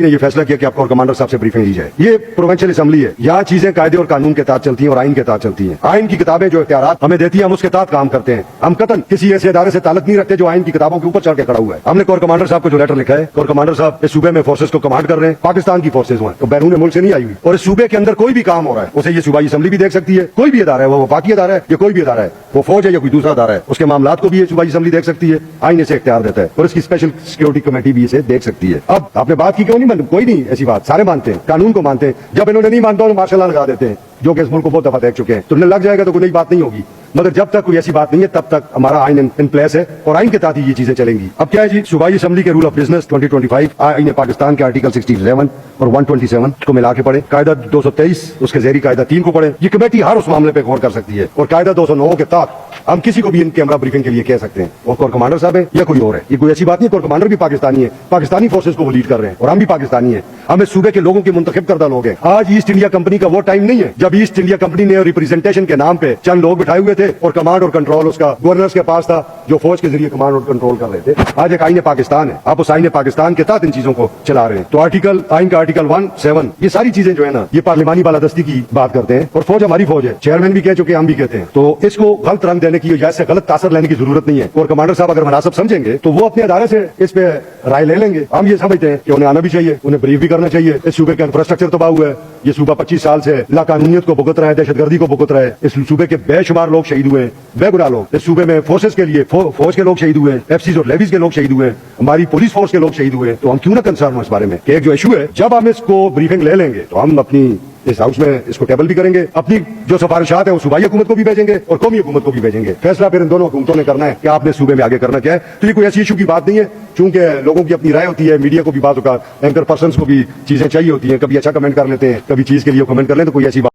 نے یہ फैसला किया कि आपको और कमांडर साहब से ब्रीफिंग ली जाए। ये प्रोविंशियल असेंबली है, यहाँ चीजें कायदे और कानून के तहत चलती हैं और आइन के तहत चलती हैं। आइन की किताबें जो इख्तियारात हमें देती हैं हम उसके तहत काम करते हैं। हम कतन किसी ऐसे इदारे से ताल्लुक नहीं रखते जो आइन की किताबों के ऊपर चढ़ के खड़ा हुआ है। हमने कोर कमांडर साहब को जो लेटर लिखा है, कोर कमांडर साहब इस सूबे में फोर्सेस को कमांड कर रहे हैं, पाकिस्तान की फोर्सेज हैं, तो बैरून मुल्क से नहीं आई हुई, और इस सूबे के अंदर कोई भी काम हो रहा है उसे ये सूबाई असेंबली भी देख सकती है। कोई भी इदारा है, वो वफाकी इदारा है या कोई भी इदारा है, वो फौज है या कोई दूसरा इदारा है, उसके मामलात को भी ये सूबाई असेंबली देख सकती है। आइन इसे इख्तियार देता है और इसकी स्पेशल सिक्योरिटी कमेटी भी इसे देख सकती है। अब आपने बात की क्यों नहीं, कोई नहीं ऐसी बात, सारे मानते हैं, कानून को मानते हैं। जब इन्होंने नहीं मानता तो मार्शल लॉ लगा देते हैं, जो कि इस मुल्क को बहुत दफा देख चुके हैं। तो इन्हें लग जाएगा तो कोई नई बात नहीं होगी, मगर जब तक कोई ऐसी बात नहीं है तब तक हमारा आइन इन प्लेस है और आइन के तहत ही ये चीजें चलेंगी। अब क्या है जी, सूबाई असेंबली के रूल ऑफ बिजनेस 2025 आइन पाकिस्तान के आर्टिकल 67 और 127 को मिला के पढ़े, कायदा 223 उसके जेरी कायदा 3 को पढ़े। ये कमेटी हर उस मामले पे गौर कर सकती है और कायदा 209 के तहत हम किसी को भी इन कैमरा ब्रीफिंग के लिए कह सकते हैं, वो कोर कमांडर साहब है या कोई और है। ये कोई ऐसी बात नहीं, कोर कमांडर भी पाकिस्तानी है, पाकिस्तानी फोर्सेज को वो लीड कर रहे हैं और हम भी पाकिस्तानी है। हम इस सूबे के लोगों के मुंतखब करदा लोग हैं। आज ईस्ट इंडिया कंपनी का वो टाइम नहीं है जब ईस्ट इंडिया कंपनी ने रिप्रेजेंटेशन के नाम पे चंद लोग बिठाए हुए थे और कमांड और कंट्रोल उसका गवर्नर्स के पास था, जो फौज के जरिए कमांड और कंट्रोल कर रहे थे। आज एक आइन पाकिस्तान है, आप उस आइन पाकिस्तान के तहत इन चीजों को चला रहे हैं। तो आइन का आर्टिकल 1-7 ये सारी चीजें जो है ना, ये पार्लिमानी बालादस्ती की बात करते हैं और फौज हमारी फौज है, चेयरमैन भी कह चुके, हम भी कहते हैं। तो इसको गलत रंग देने की या इससे गलत तासर लेने की जरूरत नहीं है। और कमांडर साहब अगर मुनासिब समझेंगे तो वो अपने अदारे से इस पे राय ले लेंगे। हम ये समझते हैं कि उन्हें आना भी चाहिए, उन्हें ब्रीफ भी करना चाहिए। इस सूबे का इंफ्रास्ट्रक्चर तबाह हुआ है, ये सूबा 25 साल से लाकानूनियत को भुगत रहा है, दहशतगर्दी को भुगत रहा है। इस सूबे के बेशुमार लोग शहीद हुए हैं, बेगुनाह लोग। इस सूबे में फोर्सेस के लिए फौज के लोग शहीद हुए हैं, एफसीज और लेवीज के लोग शहीद हुए हैं, हमारी पुलिस फोर्स के लोग शहीद हुए हैं। तो हम क्यों ना कंसर्न हो इस बारे में कि एक जो इशू है, जब हम इसको ब्रीफिंग ले लेंगे तो हम अपनी इस हाउस में इसको टेबल भी करेंगे, अपनी जो सिफारिशात है वो सूबाई हुकूमत को भी भेजेंगे और कौमी हुकूमत को भी भेजेंगे। फैसला फिर इन दोनों हुकूमतों ने करना है कि आपने सूबे में आगे करना क्या है। तो ये कोई ऐसी इशू की बात नहीं है, चूंकि लोगों की अपनी राय होती है, मीडिया को भी बात होगा, एंकर पर्सन्स को भी चीजें चाहिए होती हैं, कभी अच्छा कमेंट कर लेते हैं, कभी चीज के लिए कमेंट कर लेते हैं, तो कोई ऐसी बात